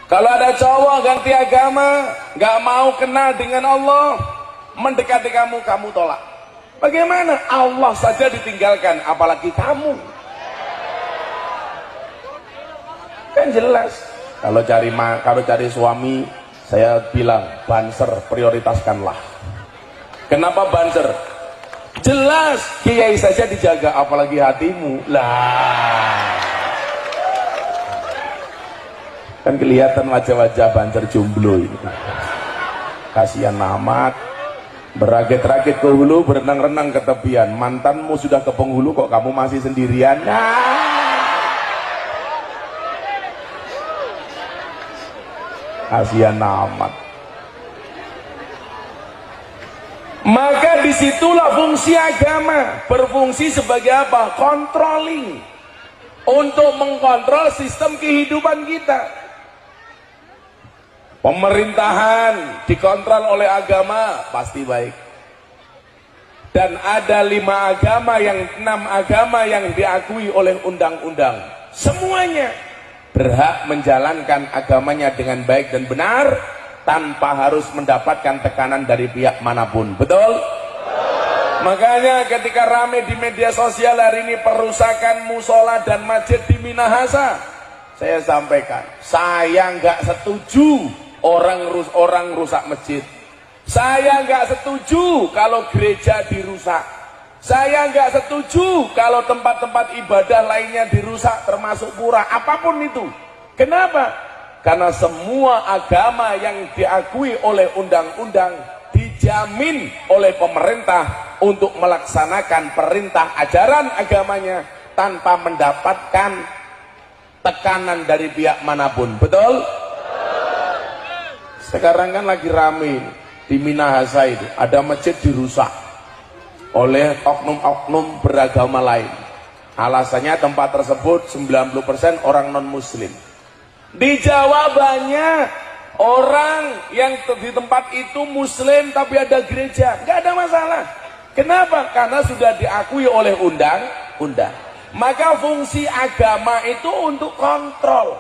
Kalau ada cowok ganti agama, nggak mau kenal dengan Allah, mendekati kamu, kamu tolak. Bagaimana? Allah saja ditinggalkan, apalagi kamu. Kan jelas. Kalau cari suami, saya bilang banser prioritaskanlah. Kenapa banser? Jelas kiai saja dijaga, apalagi hatimu. Lah. Kan kelihatan wajah-wajah banser jomblo ini. Kasihan amat. Berakit-rakit ke hulu, berenang-renang ke tepian. Mantanmu sudah ke penghulu, kok kamu masih sendirian? Kasihan amat. Maka disitulah fungsi agama. Berfungsi sebagai apa? Controlling. Untuk mengkontrol sistem kehidupan kita. Pemerintahan dikontrol oleh agama pasti baik. Dan ada 6 agama yang diakui oleh undang-undang. Semuanya berhak menjalankan agamanya dengan baik dan benar tanpa harus mendapatkan tekanan dari pihak manapun. Betul? Makanya ketika rame di media sosial hari ini perusakan musola dan masjid di Minahasa, saya sampaikan, saya nggak setuju orang rusak masjid. Saya nggak setuju kalau gereja dirusak. Saya nggak setuju kalau tempat-tempat ibadah lainnya dirusak, termasuk pura, apapun itu. Kenapa? Karena semua agama yang diakui oleh undang-undang dijamin oleh pemerintah untuk melaksanakan perintah ajaran agamanya tanpa mendapatkan tekanan dari pihak manapun. Betul? Sekarang kan lagi rame di Minahasa itu, ada masjid dirusak oleh oknum-oknum beragama lain. Alasannya tempat tersebut 90% orang non muslim. Di Jawa banyak orang yang di tempat itu muslim tapi ada gereja, nggak ada masalah. Kenapa? Karena sudah diakui oleh undang-undang. Maka fungsi agama itu untuk kontrol.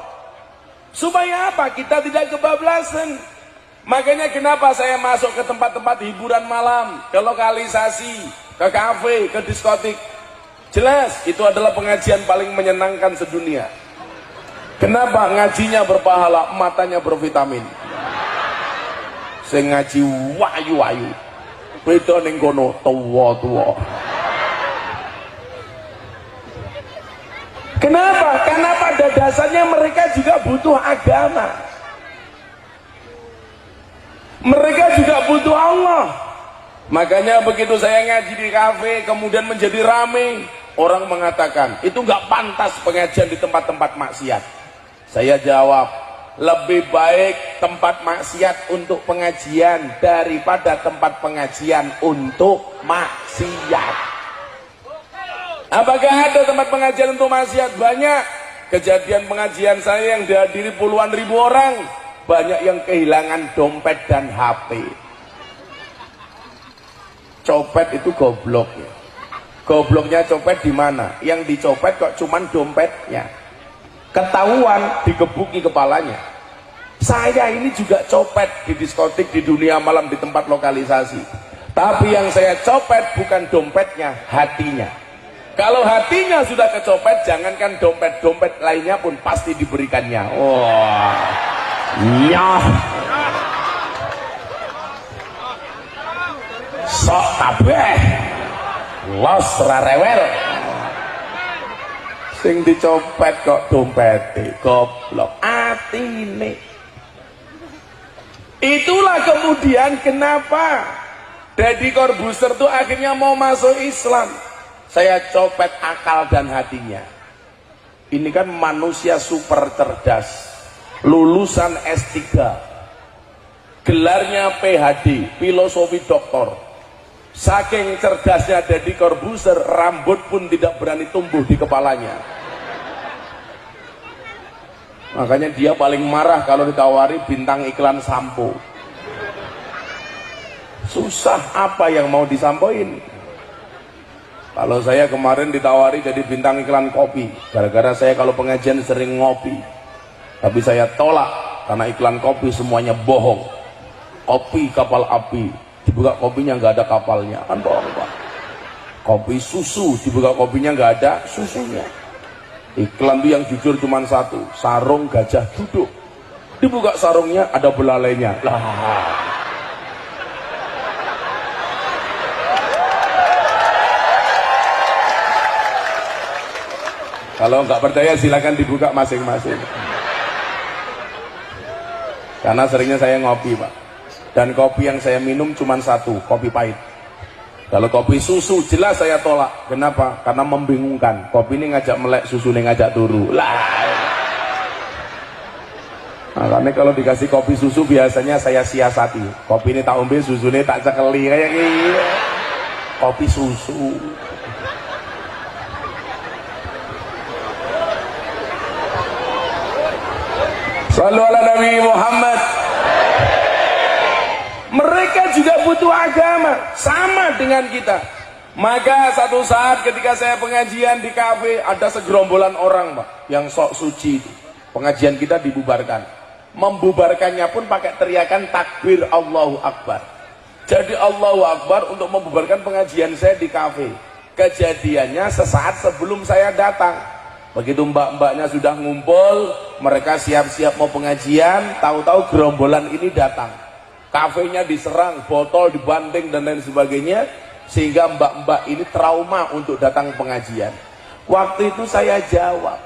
Supaya apa? Kita tidak kebablasan. Makanya kenapa saya masuk ke tempat-tempat hiburan malam, ke lokalisasi, ke kafe, ke diskotik. Jelas itu adalah pengajian paling menyenangkan sedunia. Kenapa? Ngajinya berpahala, matanya bervitamin. Saya ngaji wayu-wayu. Beda ning kono tuwa-tuwa. Kenapa? Karena pada dasarnya mereka juga butuh agama. Mereka juga butuh Allah. Makanya begitu saya ngaji di kafe kemudian menjadi rame, orang mengatakan itu nggak pantas pengajian di tempat-tempat maksiat. Saya jawab, lebih baik tempat maksiat untuk pengajian daripada tempat pengajian untuk maksiat. Apakah ada tempat pengajian untuk maksiat? Banyak. Kejadian pengajian saya yang dihadiri puluhan ribu orang, banyak yang kehilangan dompet dan HP. Copet itu goblok ya. Gobloknya copet di mana? Yang dicopet kok cuman dompetnya. Ketahuan digebuki kepalanya. Saya ini juga copet di diskotik, di dunia malam, di tempat lokalisasi. Tapi yang saya copet bukan dompetnya, hatinya. Kalau hatinya sudah kecopet, jangankan dompet-dompet lainnya pun pasti diberikannya. Wah, iya. Sok kabeh, los rarewel. Sing dicopet kok dompete, goblok atine. Itulah kemudian kenapa Deddy Corbuzier tuh akhirnya mau masuk Islam. Saya copet akal dan hatinya. Ini kan manusia super cerdas, lulusan S3, gelarnya PhD, filosofi doktor. Saking cerdasnya Deddy Corbuzier, rambut pun tidak berani tumbuh di kepalanya. Makanya dia paling marah kalau ditawari bintang iklan sampo. Susah, apa yang mau disampaikan? Kalau saya kemarin ditawari jadi bintang iklan kopi, gara-gara saya kalau pengajian sering ngopi. Tapi saya tolak, karena iklan kopi semuanya bohong. Kopi kapal api, dibuka kopinya nggak ada kapalnya, kan bohong Pak. Kopi susu, dibuka kopinya nggak ada susunya. Iklan itu yang jujur cuma satu, sarung gajah duduk, dibuka sarungnya ada belalainya lah. Kalau nggak percaya silakan dibuka masing-masing. Karena seringnya saya ngopi Pak, dan kopi yang saya minum cuma satu, kopi pahit. Kalau kopi susu jelas saya tolak. Kenapa? Karena membingungkan. Kopi ini ngajak melek, susu ini ngajak turu lah. Makanya kalau dikasih kopi susu biasanya saya siasati. Kopi ini tak ombe, susu ini tak cekeli kayak gini. Kopi susu. Shallu ala Nabi Muhammad. Mereka juga butuh agama sama dengan kita. Maka satu saat ketika saya pengajian di kafe, ada segerombolan orang Pak yang sok suci. Pengajian kita dibubarkan. Membubarkannya pun pakai teriakan takbir Allahu Akbar. Jadi Allahu Akbar untuk membubarkan pengajian saya di kafe. Kejadiannya sesaat sebelum saya datang. Begitu mbak-mbaknya sudah ngumpul, mereka siap-siap mau pengajian, tahu-tahu gerombolan ini datang. Kafenya diserang, botol dibanting dan lain sebagainya, sehingga mbak-mbak ini trauma untuk datang pengajian. Waktu itu saya jawab,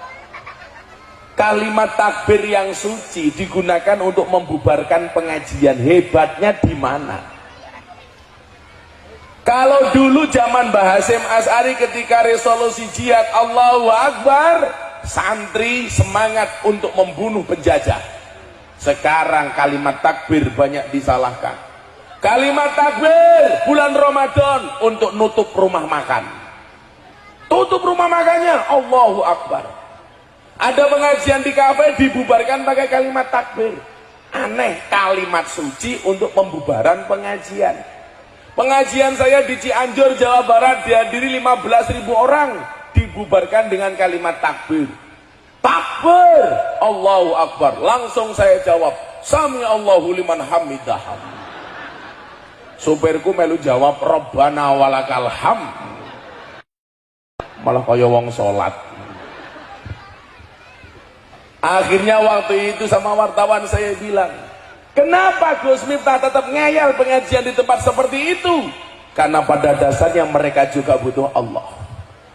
kalimat takbir yang suci digunakan untuk membubarkan pengajian. Hebatnya di mana? Kalau dulu zaman Mbah Hasyim Asy'ari ketika resolusi jihad Allahu Akbar, santri semangat untuk membunuh penjajah. Sekarang kalimat takbir banyak disalahkan. Kalimat takbir bulan Ramadan untuk nutup rumah makan. Tutup rumah makannya Allahu Akbar. Ada pengajian di kafe dibubarkan pakai kalimat takbir. Aneh, kalimat suci untuk pembubaran pengajian. Pengajian saya di Cianjur, Jawa Barat dihadiri 15.000 orang, dibubarkan dengan kalimat takbir. Takbir, Allahu Akbar. Langsung saya jawab, Sami Allahu liman hamidah. Supirku melu jawab, Rabbana walakal hamd. Malah kaya wong sholat. Akhirnya waktu itu sama wartawan saya bilang, kenapa Gus Miftah tetap ngeyel pengajian di tempat seperti itu? Karena pada dasarnya mereka juga butuh Allah.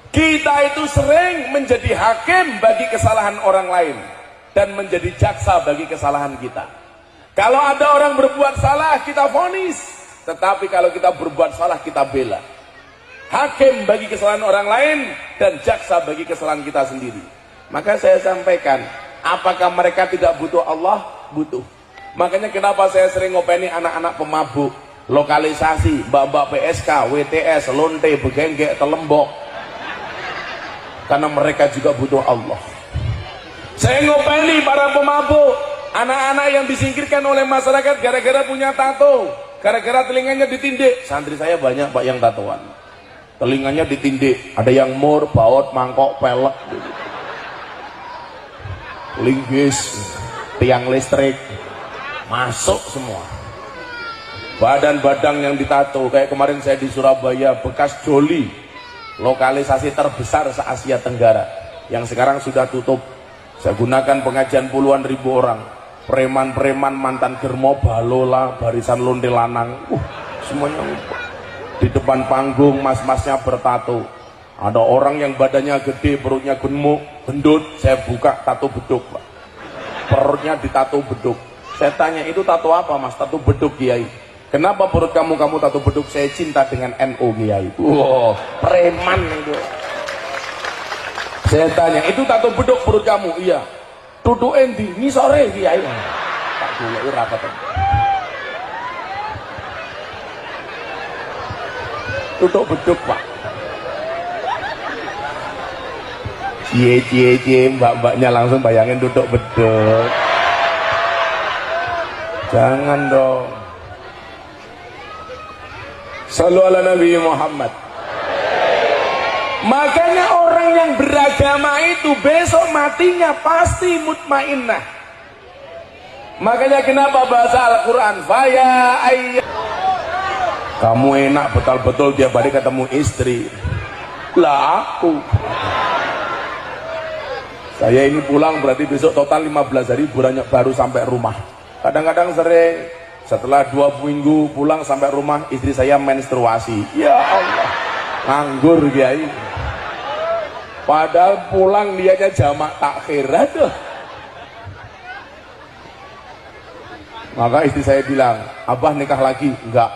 Kita itu sering menjadi hakim bagi kesalahan orang lain dan menjadi jaksa bagi kesalahan kita. Kalau ada orang berbuat salah, kita vonis. Tetapi kalau kita berbuat salah, kita bela. Hakim bagi kesalahan orang lain dan jaksa bagi kesalahan kita sendiri. Maka saya sampaikan, apakah mereka tidak butuh Allah? Butuh. Makanya kenapa saya sering ngopeni anak-anak pemabuk, lokalisasi, mbak-mbak PSK, WTS, lonte, begenggek, telembok. Karena mereka juga butuh Allah. Saya ngopeni para pemabuk, anak-anak yang disingkirkan oleh masyarakat gara-gara punya tato, gara-gara telinganya ditindik. Santri saya banyak Pak yang tatoan. Telinganya ditindik, ada yang mur, baut, mangkok, pelek, linggis, tiang listrik. Masuk semua badan-badan yang ditato. Kayak kemarin saya di Surabaya, bekas Joli, lokalisasi terbesar se-Asia Tenggara yang sekarang sudah tutup. Saya gunakan pengajian puluhan ribu orang, preman-preman, mantan germo, balola, barisan lonte lanang, semuanya di depan panggung. Mas-masnya bertato. Ada orang yang badannya gede, perutnya gemuk, gendut, saya buka tato beduk Pak. Perutnya ditato beduk. Saya tanya, itu tato apa Mas? Tato beduk Kiai. Kenapa perut kamu tato beduk? Saya cinta dengan NU Kiai. Wow, preman itu. Saya tanya, itu tato beduk perut kamu? Iya. Duduk endi? Ini sore Kiai. Tak boleh rapat. Duduk beduk Pak. Cie, mbak-mbaknya langsung bayangin duduk beduk. Jangan dong. Shallu ala Nabi Muhammad. Makanya orang yang beragama itu besok matinya pasti mutmainnah. Makanya kenapa bahasa Al-Quran faya ayya, kamu enak betul-betul tiap hari ketemu istri. Lah aku, saya ini pulang berarti besok total 15 hari baru sampai rumah. Kadang-kadang sering setelah 2 minggu pulang sampai rumah istri saya menstruasi. Ya Allah, nganggur Kiai. Padahal pulang lihatnya jamak takhir. Aduh. Maka istri saya bilang, Abah nikah lagi? Enggak.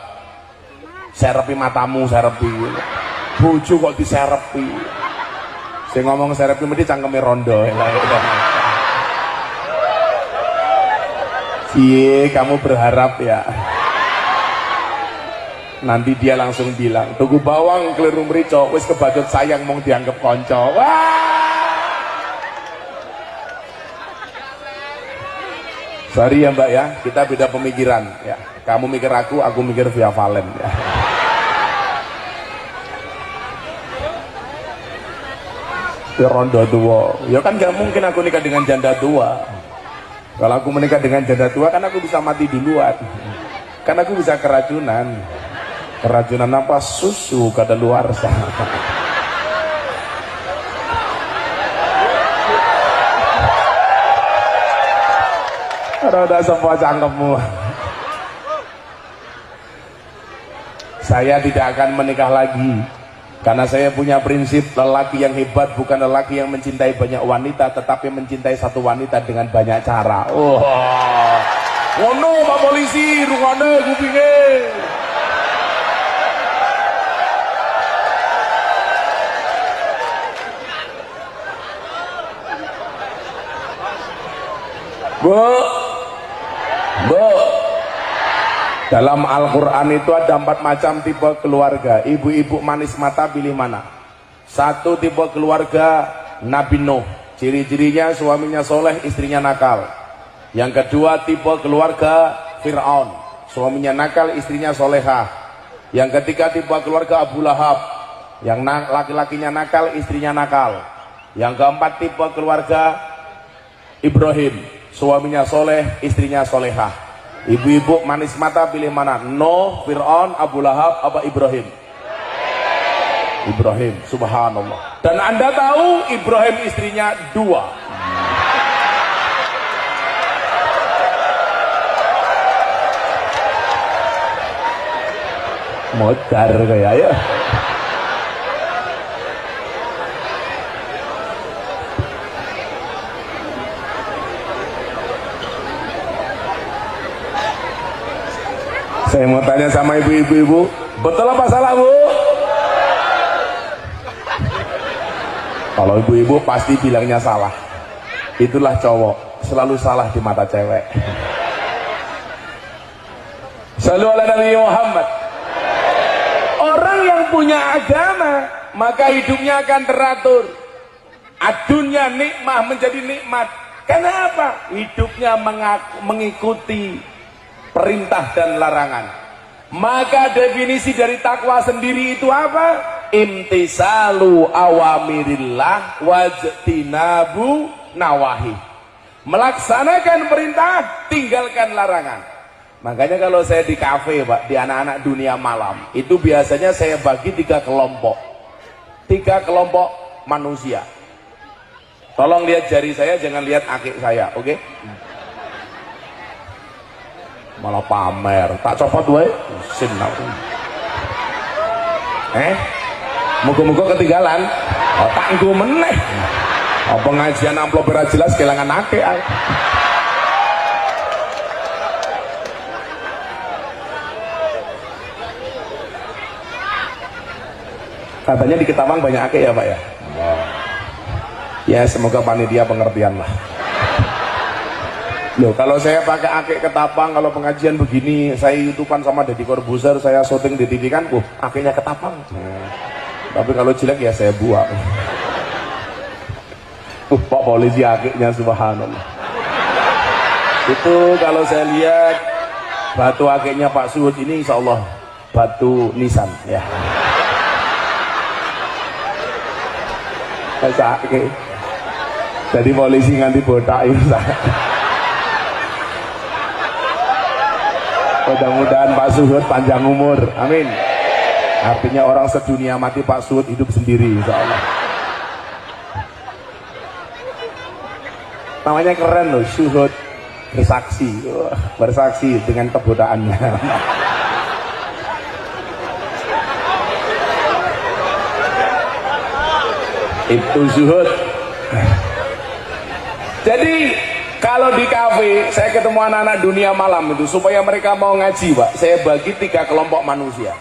Serepi matamu, serepi. Bojo kok diserepi. Saya ngomong serepi mesti cangkeme rondo. Cie, kamu berharap ya. Nanti dia langsung bilang, tuku bawang keliru merico, wis kebajut sayang mong dianggap konco. Wah! Sorry ya Mbak ya, kita beda pemikiran ya. Kamu mikir aku mikir Via Valen ya. Rondo tua, ya kan gak mungkin aku nikah dengan janda tua. Kalau aku menikah dengan janda tua kan aku bisa mati duluan. Kan aku bisa keracunan. Keracunan apa? Susu kadaluarsa. Roda semua cangkemmu. Saya tidak akan menikah lagi karena saya punya prinsip, lelaki yang hebat bukan lelaki yang mencintai banyak wanita, tetapi mencintai satu wanita dengan banyak cara. Oh, ngono Pak Polisi, rungane kupinge. Bu, dalam Al-Quran itu ada 4 macam tipe keluarga. Ibu-ibu manis mata pilih mana? 1 tipe keluarga Nabi Nuh, ciri-cirinya suaminya soleh, istrinya nakal. Yang kedua tipe keluarga Fir'aun, suaminya nakal, istrinya solehah. Yang ketiga tipe keluarga Abu Lahab, yang laki-lakinya nakal, istrinya nakal. Yang keempat tipe keluarga Ibrahim, suaminya soleh, istrinya solehah. Ibu-ibu manis mata pilih mana? Nuh, Fir'aun, Abu Lahab, apa Ibrahim? Ibrahim, subhanallah. Dan Anda tahu Ibrahim istrinya 2. Modar kayak ya. Saya mau tanya sama ibu-ibu, betul apa salah Bu? Kalau ibu-ibu pasti bilangnya salah. Itulah cowok, selalu salah di mata cewek. Shallu ala Nabi Muhammad. Orang yang punya agama, maka hidupnya akan teratur. Adunya nikmah menjadi nikmat. Kenapa? Hidupnya mengikuti perintah dan larangan. Maka definisi dari takwa sendiri itu apa? Imtisalu awamirillah wajtinabu nawahi. Melaksanakan perintah, tinggalkan larangan. Makanya kalau saya di kafe Pak, di anak-anak dunia malam, itu biasanya saya bagi 3 kelompok. 3 kelompok manusia. Tolong lihat jari saya, jangan lihat akik saya, oke? Malah pamer, tak copot wae sin aku. Muga-muga ketinggalan. Oh, tak nggo meneh. Oh, pengajian amplop ora jelas kelangan akeh. Katanya di Ketapang banyak akeh ya Pak ya. Ya semoga panitia pengertian lah. Loh, kalau saya pakai akik Ketapang, kalau pengajian begini, saya youtubean sama Deddy Corbuzier, saya syuting di TV kan, akiknya Ketapang. Tapi kalau jelek ya saya buang. Pak Polisi akiknya subhanallah. Itu kalau saya lihat batu akiknya Pak Suhud ini insya Allah batu nisan ya. Saya akik. Jadi polisi nganti botak itu. Mudah-mudahan Pak Suhud panjang umur, amin. Artinya orang sedunia mati, Pak Suhud hidup sendiri, insya Allah. Namanya keren loh, Suhud bersaksi, bersaksi dengan kebodohannya. Itu Zuhud. Jadi kalau di kafe saya ketemu anak-anak dunia malam itu, supaya mereka mau ngaji Pak, saya bagi 3 kelompok manusia.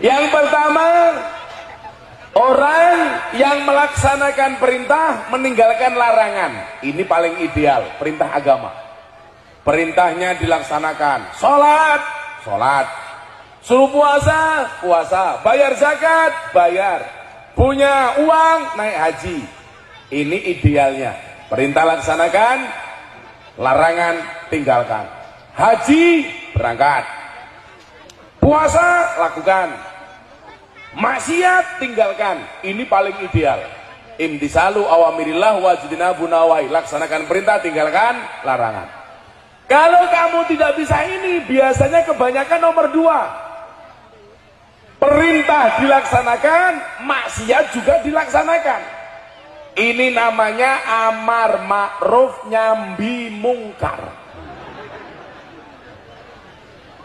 Yang pertama, orang yang melaksanakan perintah, meninggalkan larangan. Ini paling ideal, perintah agama. Perintahnya dilaksanakan. Sholat, sholat. Suruh puasa, puasa. Bayar zakat, bayar. Punya uang, naik haji. Ini idealnya. Perintah laksanakan, larangan tinggalkan. Haji, berangkat. Puasa, lakukan. Maksiat, tinggalkan. Ini paling ideal. Imtisalu awamirillah wajidinabu nawahi. Laksanakan perintah, tinggalkan larangan. Kalau kamu tidak bisa ini, biasanya kebanyakan nomor 2. Perintah dilaksanakan, maksiat juga dilaksanakan. Ini namanya amar ma'ruf nyambi mungkar.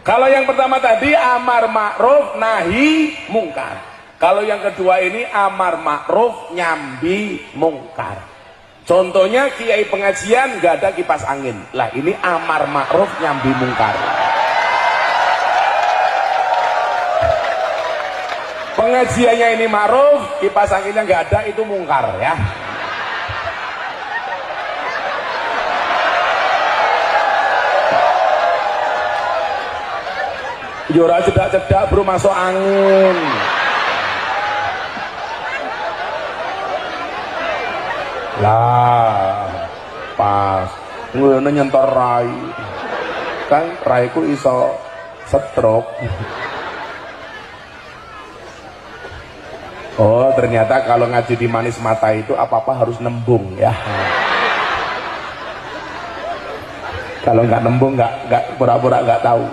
Kalau yang pertama tadi amar ma'ruf nahi mungkar. Kalau yang kedua ini amar ma'ruf nyambi mungkar. Contohnya kiai pengajian nggak ada kipas angin. Lah ini amar ma'ruf nyambi mungkar. Pengajiannya ini ma'ruf, kipas anginnya nggak ada, itu mungkar ya. Yora cedak-cedak bro, masuk angin. Lah pas ngono nyentor rai. Kan raiku iso stroke. Oh ternyata kalau ngaji di manis mata itu apa-apa harus nembung ya. Kalau nggak nembung nggak pura-pura nggak tahu.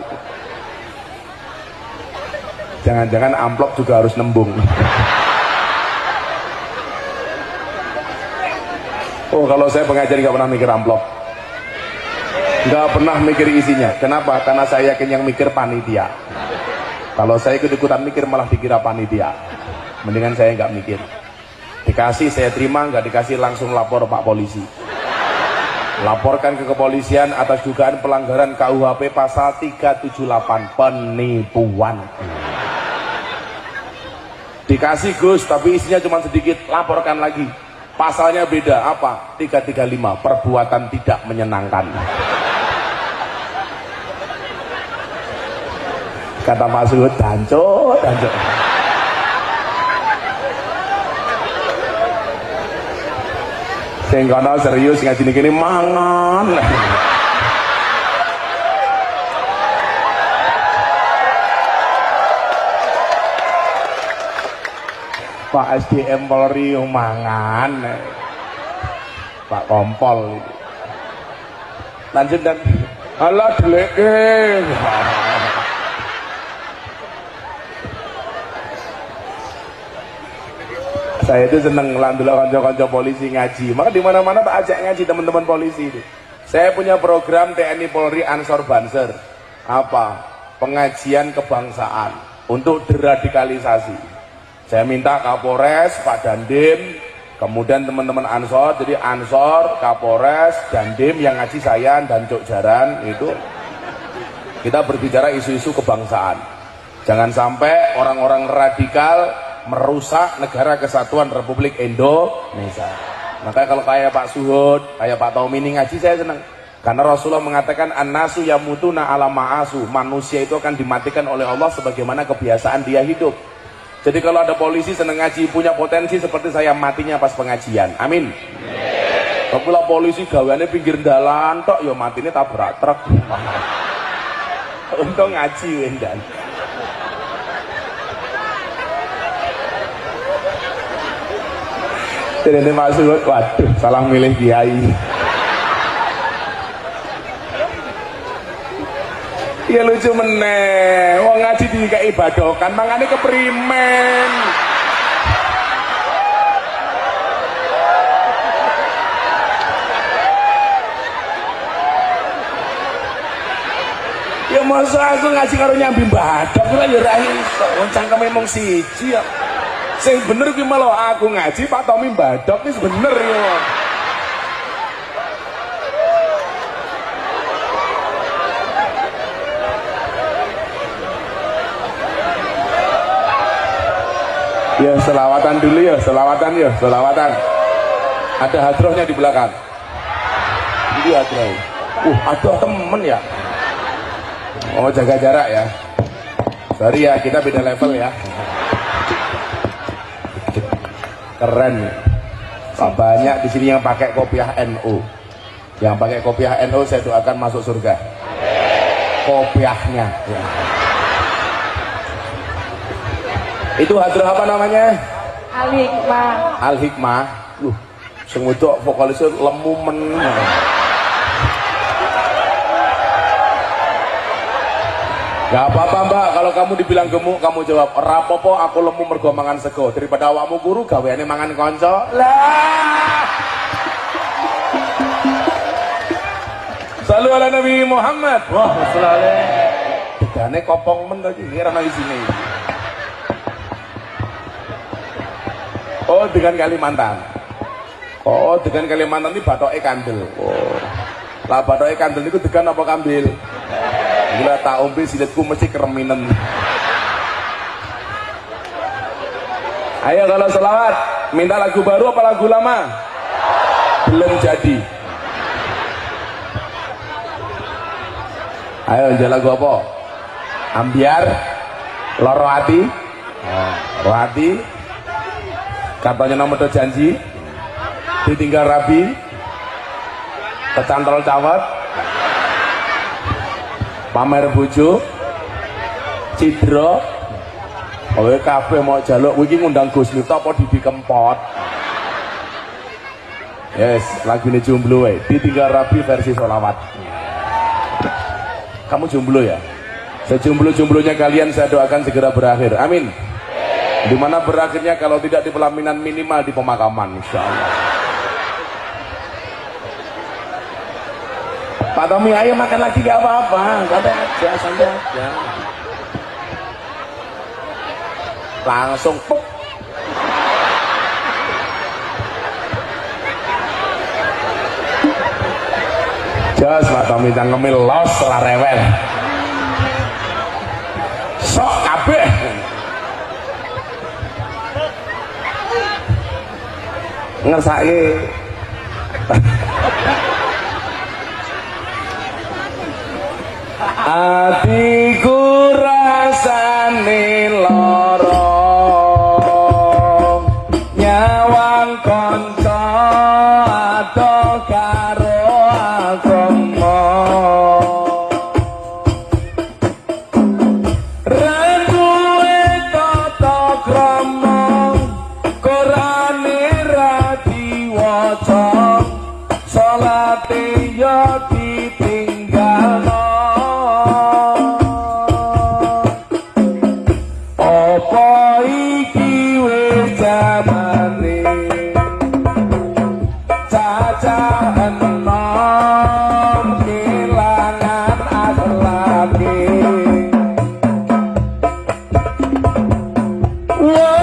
Jangan-jangan amplop juga harus nembung. Oh kalau saya pengajar nggak pernah mikir amplop, nggak pernah mikir isinya. Kenapa? Karena saya yakin yang mikir panitia. Kalau saya ikut-ikutan mikir malah dikira panitia. Mendingan saya nggak mikir. Dikasih saya terima, nggak dikasih langsung lapor Pak Polisi. Laporkan ke kepolisian atas dugaan pelanggaran KUHP pasal 378 penipuan. Dikasih Gus, tapi isinya cuma sedikit, laporkan lagi. Pasalnya beda, apa? 335 perbuatan tidak menyenangkan. Kata Pak Suhud, dancot, dancot. Sing kono serius ngaji niki mangan. Pak SDM Polri mangan. Pak Kompol. Lanjut dan alah deleke. Saya itu seneng ngelandulah kanca-kanca polisi ngaji. Maka di mana-mana tak ajak ngaji teman-teman polisi itu. Saya punya program TNI Polri Ansor Banser. Apa? Pengajian kebangsaan untuk deradikalisasi. Saya minta Kapolres, Pak Dandim, kemudian teman-teman Ansor, jadi Ansor, Kapolres, Dandim yang ngaji saya dan Cuk Jaran itu kita berbicara isu-isu kebangsaan. Jangan sampai orang-orang radikal merusak negara kesatuan Republik Indonesia. Maka kalau kayak Pak Suhud, kayak Pak Taumini ngaji saya senang. Karena Rasulullah mengatakan an-nasu yamutuna ala ma'asu. Manusia itu akan dimatikan oleh Allah sebagaimana kebiasaan dia hidup. Jadi kalau ada polisi senang ngaji, punya potensi seperti saya matinya pas pengajian. Amin. Kalau polisi gaweane pinggir dalan tok ya matine tabrak truk. Untung ngaji wendan. Jadi ini maksud, waduh, salah milih kiai. Ya lucu meneh. Wong ngaji dikai badokan mangane keprimen. Ya masa aku ngaji karo nyambi badok kuwi ya ora iso. Wong cangkeme mung siji ya. Sing bener kuwi malah aku ngaji Pak Tommy badok wis bener ya. Ya selawatan dulu ya, selawatan ya, selawatan. Ada hadrohnya di belakang. Ini hadroh. Ada temen ya. Oh jaga jarak ya. Sorry ya, kita beda level ya. Keren. Banyak di sini yang pakai kopiah NU. Yang pakai kopiah NU saya doakan masuk surga. Kopiahnya. Ya. Itu hadroh apa namanya? Al-Hikmah. Al-Hikmah. Sing wedok vokalisnya lemu men. Gak apa-apa mbak, kalau kamu dibilang gemuk kamu jawab rapopo aku lemu mergo mangan sego daripada awakmu guru gaweane mangan konco lah. Salu ala Nabi Muhammad. Wah selalu degane kopong men lagi ini ramai sini. Oh dengan Kalimantan. Oh dengan Kalimantan ini batoke kandel. Oh lah batoke kandel itu degan apa kambil? Gila tak ombe silitku mesti kereminen. Ayo kalau selawat minta lagu baru apa lagu lama? Belum jadi. Ayo jalan lagu apa? Ambiar, loro hati, loro hati. Katanya nomor janji, ditinggal rabi, kecantol cawat. Pamer bojo cidra kowe kabeh mau jaluk iki ngundang Gus Miftah apa Didi Kempot. Yes lagune jomblo wae ditinggal rabi versi sholawat. Kamu jomblo ya? Sejomblo-jomblonya kalian saya doakan segera berakhir amin. Dimana berakhirnya kalau tidak di pelaminan minimal di pemakaman insyaallah. Pak Tommy ayo makan lagi gak apa-apa, santai aja, santai aja. Langsung puk. Jos Pak Tommy cangkeme los ora rewel. Sok kabeh. Ngersake atiku rasane lara nyawang kanca ado karo agama randuwe tata krama Qurane ra diwaca salate ya ditinggalno. Whoa!